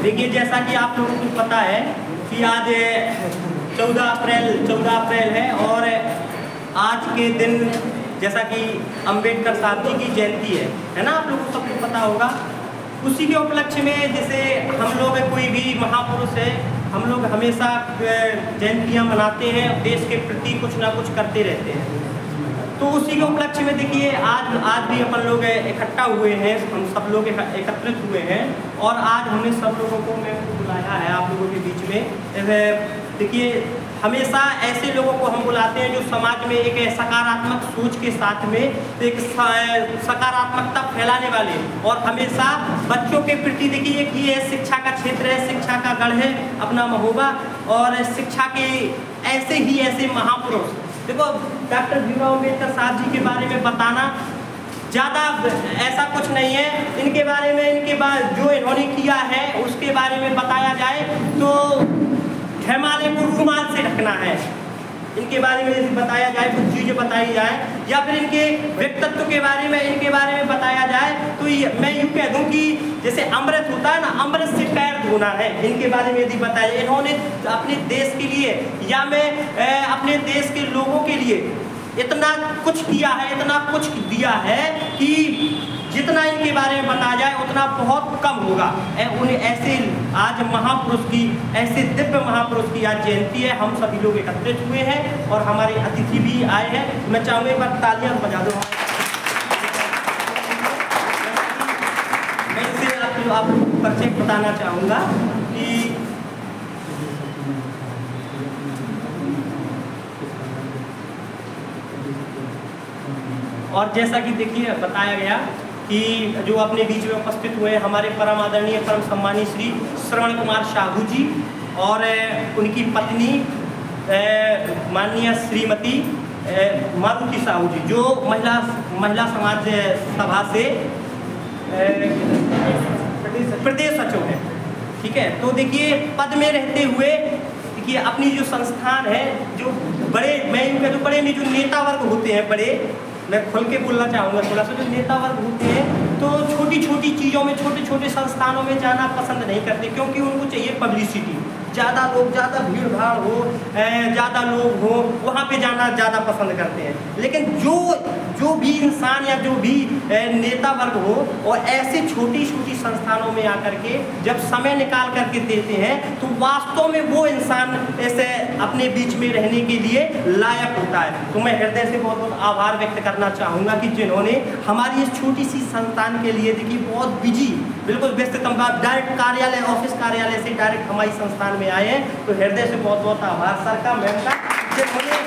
देखिए जैसा कि आप लोगों को पता है कि आज 14 अप्रैल है और आज के दिन जैसा कि अंबेडकर साहब जी की जयंती है ना, आप लोगों को सबको पता होगा। उसी के उपलक्ष्य में जैसे हम लोग कोई भी महापुरुष है, हम लोग हमेशा जयंतियाँ मनाते हैं, देश के प्रति कुछ ना कुछ करते रहते हैं। तो उसी के उपलक्ष्य में देखिए आज भी अपन लोग इकट्ठा हुए हैं, हम सब लोग एकत्रित हुए हैं और आज हमने सब लोगों को बुलाया है आप लोगों के बीच में। देखिए हमेशा ऐसे लोगों को हम बुलाते हैं जो समाज में एक सकारात्मक सोच के साथ में एक सकारात्मकता फैलाने वाले और हमेशा बच्चों के प्रति देखिए कि ये शिक्षा का क्षेत्र है, शिक्षा का गढ़ है अपना महोबा, और शिक्षा के ऐसे महापुरुष। देखो डॉक्टर भीमराव अम्बेडकर साहब जी के बारे में बताना ज़्यादा ऐसा कुछ नहीं है, इनके बारे में इनके बाद जो इन्होंने किया है उसके बारे में बताया जाए तो हिमालय को रुमाल से ढकना है। इनके बारे में यदि बताया जाए, कुछ चीज़ें बताई जाए या फिर इनके व्यक्तित्व के बारे में इनके बारे में बताया जाए तो मैं यूँ कह दूँ कि जैसे अमृत होता है ना, अमृत से पैर धोना है। इनके बारे में यदि बताया, इन्होंने अपने देश के लिए या मैं अपने देश के लोगों के लिए इतना कुछ किया है, इतना कुछ दिया है कि जितना इनके बारे में बताया जाए उतना बहुत कम होगा। उन्हें ऐसे आज महापुरुष की, ऐसे दिव्य महापुरुष की आज जयंती है, हम सभी लोग एकत्रित हुए हैं और हमारे अतिथि भी आए हैं। मैं चाहूँगा एक बार तालियां बजा दो। मैं इसे आप परिचय बताना चाहूँगा कि और जैसा कि देखिए बताया गया कि जो अपने बीच में उपस्थित हुए हमारे परम आदरणीय परम सम्मानीय श्री श्रवण कुमार साहू जी और उनकी पत्नी माननीय श्रीमती मारुति साहू जी, जो महिला समाज सभा से प्रदेश सचिव है। ठीक है, तो देखिए पद में रहते हुए देखिए अपनी जो संस्थान है, जो बड़े मैं यूँ कह दूँ बड़े में जो नेता वर्ग होते हैं, बड़े मैं खुल के बोलना चाहूँगा थोड़ा सा, जो नेता वर्ग होते हैं तो छोटी छोटी चीज़ों में, छोटे छोटे संस्थानों में जाना पसंद नहीं करते, क्योंकि उनको चाहिए पब्लिसिटी, ज़्यादा लोग, ज़्यादा भीड़ भाड़ हो, ज़्यादा लोग हो, वहाँ पे जाना ज़्यादा पसंद करते हैं। लेकिन जो भी इंसान या जो भी नेता वर्ग हो और ऐसे छोटी छोटी संस्थानों में आकर के जब समय निकाल करके देते हैं तो वास्तव में वो इंसान ऐसे अपने बीच में रहने के लिए लायक होता है। तो मैं हृदय से बहुत बहुत आभार व्यक्त करना चाहूँगा कि जिन्होंने हमारी इस छोटी सी संस्थान के लिए देखिए बहुत बिजी, बिल्कुल व्यस्ततम डायरेक्ट कार्यालय, ऑफिस कार्यालय से डायरेक्ट हमारी संस्थान में आए हैं। तो हृदय से बहुत बहुत आभार सर का, मैम का, जिन्होंने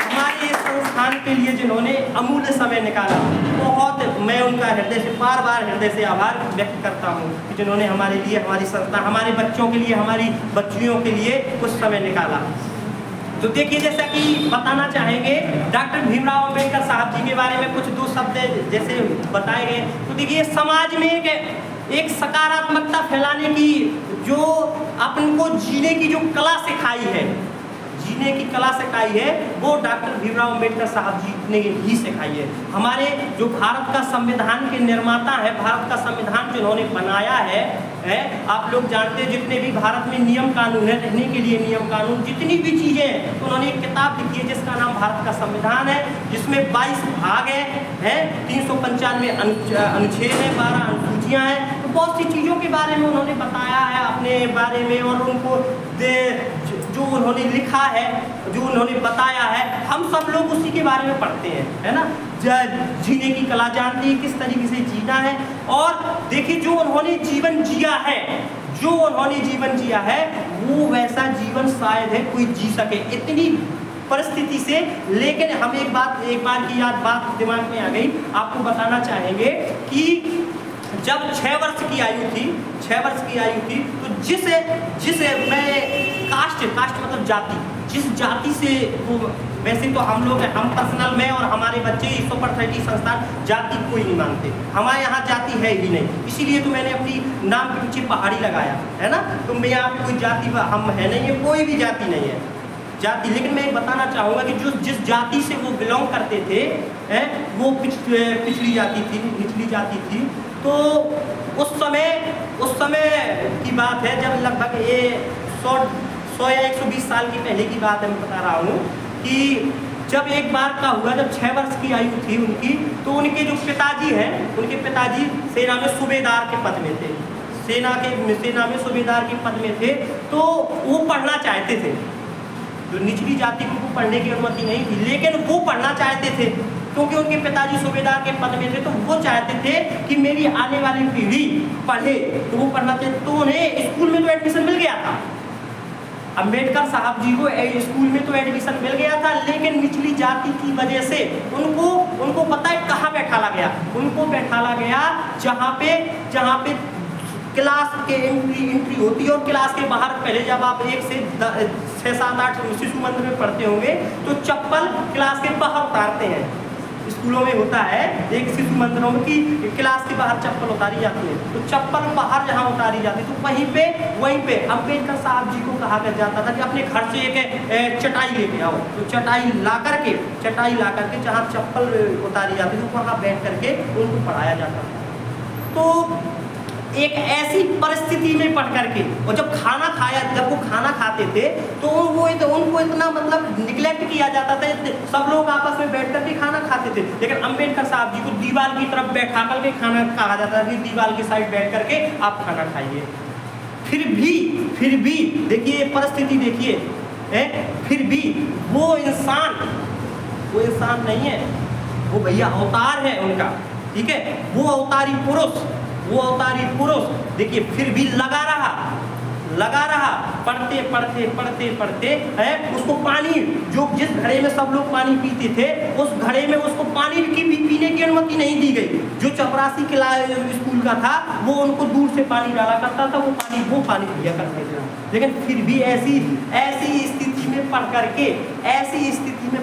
हमारे संस्थान के लिए जिन्होंने अमूल्य समय निकाला। बहुत मैं उनका हृदय से बार हृदय से आभार व्यक्त करता हूँ कि जिन्होंने हमारे लिए, हमारी संस्था, हमारे बच्चों के लिए, हमारी बच्चियों के लिए कुछ समय निकाला। तो देखिए जैसा कि बताना चाहेंगे डॉक्टर भीमराव अम्बेडकर साहब जी के बारे में कुछ दो शब्द जैसे बताए गए। तो देखिए समाज में एक सकारात्मकता फैलाने की, जो अपन को जीने की जो कला सिखाई है, जीने की कला सिखाई है, वो डॉक्टर भीमराव अम्बेडकर साहब जी ने ही सिखाई है। हमारे जो भारत का संविधान के निर्माता है, भारत का संविधान जिन्होंने बनाया है, आप लोग जानते हैं जितने भी भारत में नियम कानून है, रहने के लिए नियम कानून, जितनी भी चीज़ें हैं, तो उन्होंने एक किताब लिखी है जिसका नाम भारत का संविधान है, जिसमें 22 भाग हैं, 395 अनुच्छेद हैं, 12 अनुसूचियाँ हैं। तो बहुत सी चीज़ों के बारे में उन्होंने बताया है अपने बारे में, और उनको जो उन्होंने लिखा है, जो उन्होंने बताया है, हम सब लोग उसी के बारे में पढ़ते हैं, है ना। जीने की कला जानते हैं, किस तरीके से जीना है। और देखिए जो उन्होंने जीवन जिया है, जो उन्होंने जीवन जिया है, वो वैसा जीवन शायद है कोई जी सके इतनी परिस्थिति से। लेकिन हम एक बार की याद बात दिमाग में आ गई, आपको बताना चाहेंगे कि जब 6 वर्ष की आयु थी, 6 वर्ष की आयु थी, तो जिस मैं कास्ट मतलब जाति, जिस जाति से वो, वैसे तो हम लोग, हम पर्सनल में और हमारे बच्चे ईश्वर संस्थान जाति कोई नहीं मानते, हमारे यहाँ जाति है ही नहीं, इसीलिए तो मैंने अपनी नाम के पीछे पहाड़ी लगाया है ना। तो मैं यहाँ पे कोई जाति हम है नहीं है, कोई भी जाति नहीं है जाति। लेकिन मैं बताना चाहूँगा कि जिस जाति से वो बिलोंग करते थे, वो पिछड़ी जाति थी, निचली जाति थी। तो उस समय उस समय की बात है जब लगभग ये 100 या 120 साल की पहले की बात है, मैं बता रहा हूँ कि जब एक बार का हुआ, जब 6 वर्ष की आयु थी उनकी, तो उनके जो पिताजी हैं, उनके पिताजी सेना में सूबेदार के पद में थे, सेना में सूबेदार के पद में थे। तो वो पढ़ना चाहते थे, जो निचली जाति को पढ़ने की अनुमति नहीं थी, लेकिन वो पढ़ना चाहते थे क्योंकि उनके पिताजी सूबेदार के पद में थे। तो वो चाहते थे कि मेरी आने वाली पीढ़ी पढ़े, तो वो पढ़ना चाहते, तो उन्हें स्कूल में तो एडमिशन मिल गया था। अम्बेडकर साहब जी को स्कूल में तो एडमिशन मिल गया था, लेकिन निचली जाति की वजह से उनको पता है कहाँ बैठाला गया? उनको बैठाला गया जहाँ पे क्लास के एंट्री होती है, और क्लास के बाहर पहले जब आप 1 से 6, 7, 8 शिशु मंदिर में पढ़ते होंगे तो चप्पल क्लास के बाहर उतारते हैं। स्कूलों में होता है, एक शिशु मंदिरों में कि क्लास के बाहर चप्पल उतारी जाती है, तो चप्पल बाहर जहाँ उतारी जाती है, तो वहीं पे अम्बेडकर साहब जी को कहा जाता था कि अपने घर से एक चटाई लेके आओ। तो चटाई ला करके जहाँ चप्पल उतारी जाती थी, तो वहाँ बैठ करके उनको पढ़ाया जाता था। तो एक ऐसी परिस्थिति में पढ़ करके, और जब वो खाना खाते थे तो उनको इतना मतलब निगलेक्ट किया जाता था, सब लोग आपस में बैठ करके खाना खाते थे, लेकिन अम्बेडकर साहब जी को दीवार की तरफ बैठा करके खाना कहा जाता था कि दीवार की साइड बैठ करके आप खाना खाइए। फिर भी देखिए परिस्थिति, देखिए फिर भी वो इंसान नहीं है, वो भैया अवतार है उनका, ठीक है, वो अवतारी पुरुष देखिए फिर भी लगा रहा पढ़ते उसको पानी, जो जिस घड़े में सब लोग पानी पीते थे, उस घड़े में उसको पानी की भी पीने की अनुमति नहीं दी गई। जो चपरासी स्कूल का था वो उनको दूर से पानी डाला करता था, वो पानी पिया करते थे। लेकिन फिर भी ऐसी स्थिति में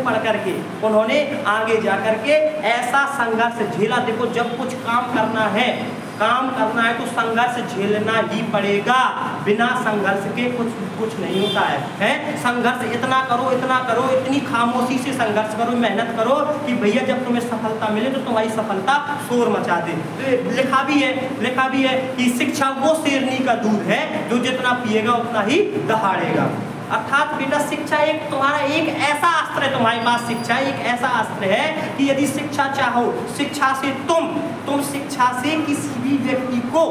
पढ़ करके उन्होंने आगे जा करके ऐसा संघर्ष झेला। देखो जब कुछ काम करना है तो संघर्ष झेलना ही पड़ेगा, बिना संघर्ष के कुछ नहीं होता है। संघर्ष इतना करो, इतनी खामोशी से संघर्ष करो, मेहनत करो कि भैया जब तुम्हें सफलता मिले तो तुम्हारी सफलता शोर मचा दे। तो लिखा भी है कि शिक्षा वो शेरनी का दूध है जो जितना पिएगा उतना ही दहाड़ेगा। अर्थात बेटा शिक्षा तुम्हारा एक ऐसा अस्त्र है, तुम्हारे पास शिक्षा एक ऐसा अस्त्र है कि यदि शिक्षा चाहो, शिक्षा से तुम शिक्षा से किसी भी व्यक्ति को,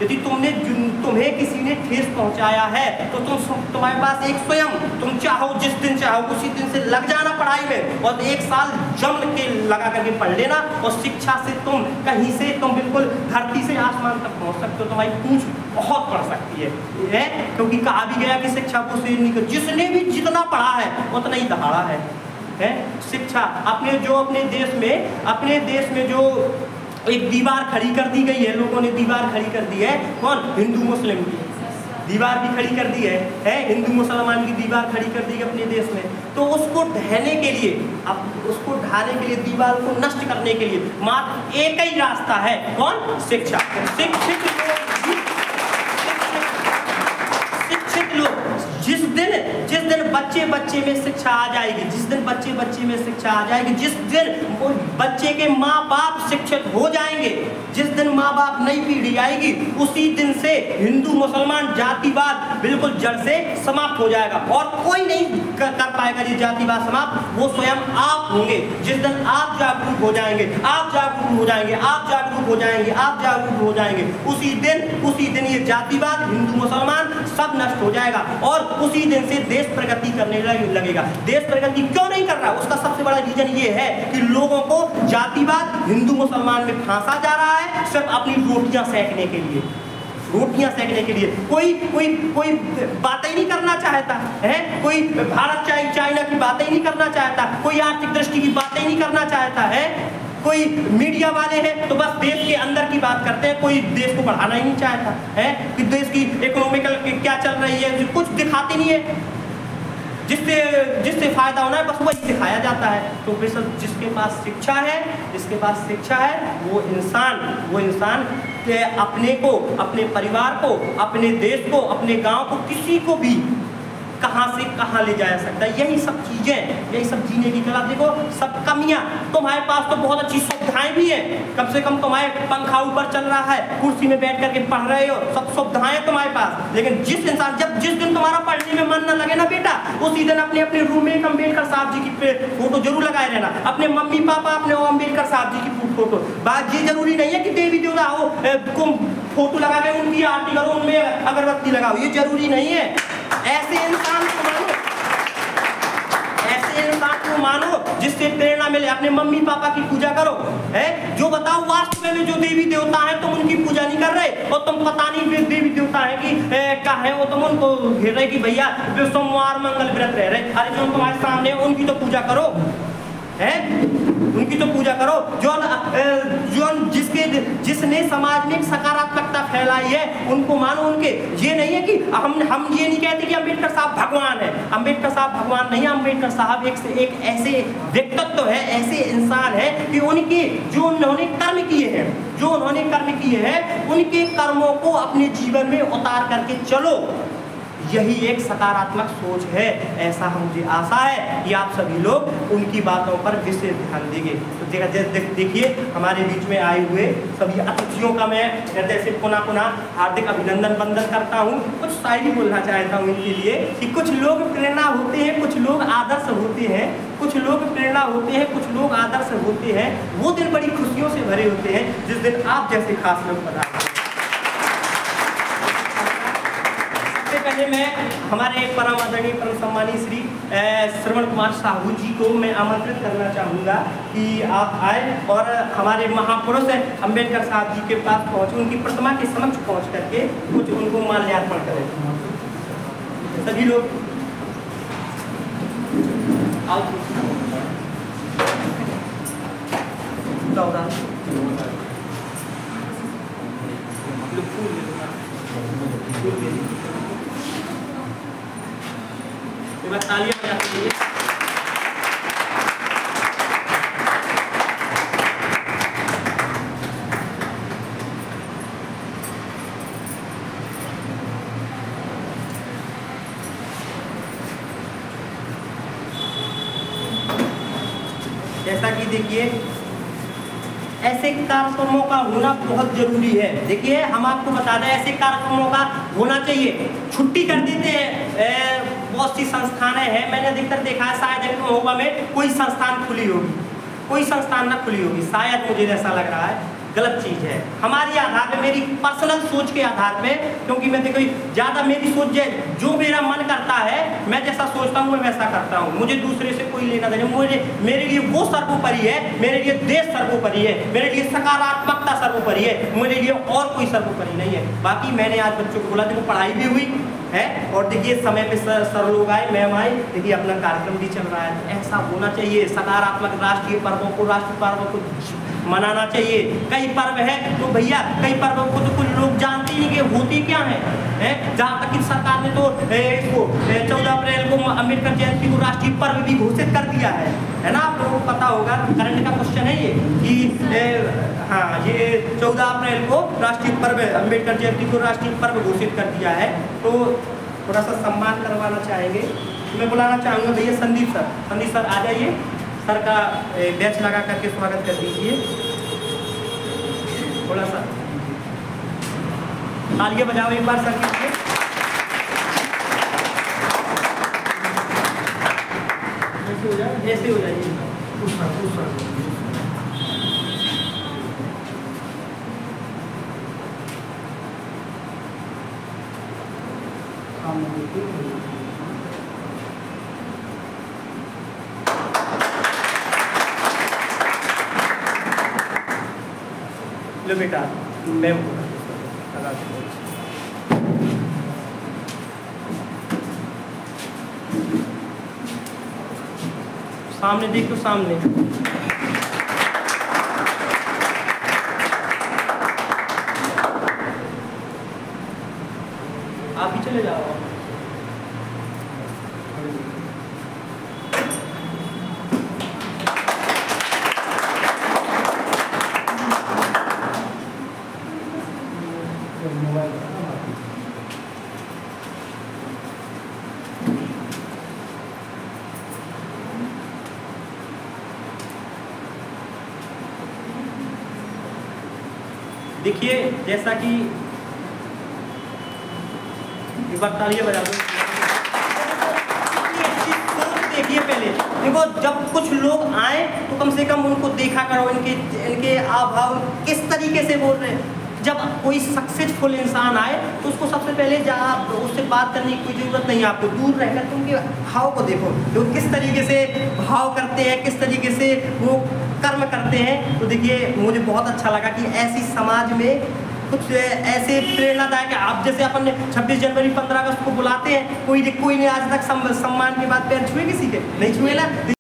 यदि तुम्हें किसी ने ठेस पहुंचाया है तो तुम्हारे पास एक स्वयं, तुम चाहो जिस दिन चाहो उसी दिन से लग जाना पढ़ाई में और 1 साल जम के लगा करके पढ़ लेना, और शिक्षा से तुम कहीं से बिल्कुल धरती से आसमान तक पहुंच सकते हो। तुम्हारी पूंछ बहुत बढ़ सकती है, क्योंकि कहा भी गया कि शिक्षा को शेरनी को, जिसने भी जितना पढ़ा है उतना ही दहाड़ा है। शिक्षा अपने देश में जो एक दीवार खड़ी कर दी गई है, लोगों ने दीवार खड़ी कर दी है, कौन? हिंदू मुस्लिम की दीवार भी खड़ी कर दी है, हिंदू मुसलमान की दीवार खड़ी कर दी है अपने देश में। तो उसको ढहने के लिए, दीवार को नष्ट करने के लिए मात्र एक ही रास्ता है, कौन? शिक्षा। शिक्षित लोग जिस दिन बच्चे में शिक्षा आ जाएगी, जिस दिन बच्चे के माँ बाप शिक्षित हो जाएंगे, जिस दिन माँ बाप नई पीढ़ी आएगी, उसी दिन से हिंदू मुसलमान जातिवाद बिल्कुल जड़ से समाप्त हो जाएगा, और कोई नहीं कर पाएगा ये जातिवाद समाप्त, वो स्वयं आप होंगे। जिस दिन आप जागरूक हो जाएंगे, उसी दिन ये जातिवाद, हिंदू मुसलमान सब नष्ट हो जाएगा, और उसी दिन से देश प्रगति करने लगेगा। देश प्रगति क्यों नहीं कर रहा? उसका सबसे बड़ा रीजन ये है कि लोगों को जातिवाद, हिंदू मुसलमान में फांसा जा रहा है, सिर्फ अपनी रोटियां सेकने के लिए। कोई बातें ही नहीं करना चाहता है, कोई भारत चाइना की बातें ही नहीं करना चाहता, कोई आर्थिक दृष्टि की बातें ही नहीं करना चाहता है, कोई मीडिया वाले हैं तो बस देश के अंदर की बात करते हैं, कोई देश को बढ़ाना ही नहीं चाहता है कि देश की इकोनॉमिकल क्या चल रही है, कुछ दिखाते नहीं है, जिससे फायदा होना है बस वही दिखाया जाता है। तो फिर जिसके पास शिक्षा है वो इंसान के अपने को, अपने परिवार को, अपने देश को, अपने गांव को, कहाँ से कहाँ ले जाया सकता है। यही सब चीज़ें, यही सब जीने की कला। देखो सब कमियाँ, तुम्हारे पास तो बहुत अच्छी सुविधाएं भी हैं, कम से कम तुम्हारे पंखा ऊपर चल रहा है, कुर्सी में बैठ करके पढ़ रहे हो, सब सुविधाएं तुम्हारे पास। लेकिन जिस दिन तुम्हारा पढ़ने में मन न लगे ना बेटा, उसी दिन अपने अपने रूम में अम्बेडकर साहब जी की फोटो जरूर लगाए रहना, अपने मम्मी पापा अपने अम्बेडकर साहब जी की फोटो। बात ये जरूरी नहीं है कि देवी देवता हो फोटो लगा के उनकी आरती करो, उनमें अगरबत्ती लगाओ, ये जरूरी नहीं है। ऐसे इंसान को मानो, ऐसे इंसान को मानो जिससे प्रेरणा मिले। अपने मम्मी पापा की पूजा करो, है जो बताओ वास्तव में जो देवी देवता है तुम उनकी पूजा नहीं कर रहे, और तुम पता नहीं देवी देवता है कि क्या है वो, तुम उनको घेर रहे कि भैया सोमवार मंगल व्रत रह रहे। अरे जो तुम्हारे सामने उनकी तो पूजा करो, है उनकी तो पूजा करो। जो जिसने समाज में सकारात्मकता फैलाई है उनको मानो। उनके ये नहीं है कि हम ये नहीं कहते कि अम्बेडकर साहब भगवान है। अम्बेडकर साहब भगवान नहीं है, अम्बेडकर साहब एक ऐसे व्यक्तित्व है, ऐसे इंसान है कि उनके जो उन्होंने कर्म किए हैं, उनके कर्मों को अपने जीवन में उतार करके चलो, यही एक सकारात्मक सोच है। ऐसा मुझे आशा है कि आप सभी लोग उनकी बातों पर विशेष ध्यान देंगे। तो देखिए हमारे बीच में आए हुए सभी अतिथियों का मैं हृदय से पुनः हार्दिक अभिनंदन वंदन करता हूँ। कुछ शायरी बोलना चाहता हूँ इनके लिए कि कुछ लोग प्रेरणा होते हैं, कुछ लोग आदर्श होते हैं, कुछ लोग प्रेरणा होते हैं, कुछ लोग आदर्श होते हैं। वो दिन बड़ी खुशियों से भरे होते हैं जिस दिन आप जैसे खास लोग पधारते हैं। पहले मैं हमारे परम आदरणीय परम सम्मानीय श्री श्रवण कुमार साहू जी को मैं आमंत्रित करना चाहूँगा कि आप आए और हमारे महापुरुष अम्बेडकर साहब जी के पास पहुँचे, उनकी प्रतिमा के समक्ष पहुँच करके कुछ उनको माल्यार्पण करें। सभी लोग आओ। तालियां बजाते हैं। जैसा कि देखिए ऐसे कार्यक्रमों का होना बहुत जरूरी है। देखिए हम आपको बता दें ऐसे कार्यक्रमों का होना चाहिए। छुट्टी कर देते हैं बहुत सी संस्थानें हैं, मैंने अधिकतर देखा है शायद होगा में कोई संस्थान खुली होगी, कोई संस्थान ना खुली होगी, शायद मुझे ऐसा लग रहा है। गलत चीज़ है। हमारी आधार पे, मेरी पर्सनल सोच के आधार पे, क्योंकि मैं देखो ज़्यादा मेरी सोच जो मेरा मन करता है, मैं जैसा सोचता हूँ मैं वैसा करता हूँ, मुझे दूसरे से कोई लेना देना। मेरे लिए वो सर्वोपरि है, मेरे लिए देश सर्वोपरि है, मेरे लिए सकारात्मकता सर्वोपरि है, मेरे लिए और कोई सर्वोपरि नहीं है। बाकी मैंने आज बच्चों को बोला, देखो पढ़ाई भी हुई है और देखिए समय पे सर लोग आए, मैम आई, देखिए अपना कार्यक्रम भी चल रहा है। ऐसा होना चाहिए। सकारात्मक राष्ट्रीय पर्वों को, राष्ट्रीय पर्वों को मनाना चाहिए। कई पर्व है तो भैया कई पर्वों को तो कुछ लोग जानते ही नहीं कि होती क्या है। जहाँ तक कि सरकार ने तो इसको 14 अप्रैल को अम्बेडकर जयंती को राष्ट्रीय पर्व भी घोषित कर दिया है ना। आप लोगों को पता होगा, करंट का क्वेश्चन है ये कि हाँ, ये 14 अप्रैल को राष्ट्रीय पर्व, अम्बेडकर जयंती को राष्ट्रीय पर्व घोषित कर दिया है। तो थोड़ा सा सम्मान करवाना चाहेंगे। तो मैं बुलाना चाहूँगा भैया संदीप सर आ जाइए, सर का बैच लगा करके स्वागत कर दीजिए। थोड़ा सा तालियां बजाओ एक बार सर के लिए। ऐसे हो जाइए। लो बेटा, मैं सामने देखो, सामने आप ही चले जाओ। देखिए जैसा कि एक बार तालियां बजा दो। देखिए पहले देखो, जब कुछ लोग आए तो कम से कम उनको देखा करो, इनके हाव किस तरीके से बोल रहे हैं। जब कोई सक्सेसफुल इंसान आए तो उसको सबसे पहले जहाँ उससे बात करने की कोई ज़रूरत नहीं है, आपको दूर रहकर उनके भाव को देखो, वो किस तरीके से भाव करते हैं, किस तरीके से वो कर्म करते हैं। तो देखिए मुझे बहुत अच्छा लगा कि ऐसी समाज में कुछ ऐसे प्रेरणादायक, आप जैसे अपन 26 जनवरी 15 अगस्त को बुलाते हैं, कोई नहीं आज तक सम्मान के बाद पैर छुए किसी के, नहीं छुए ना।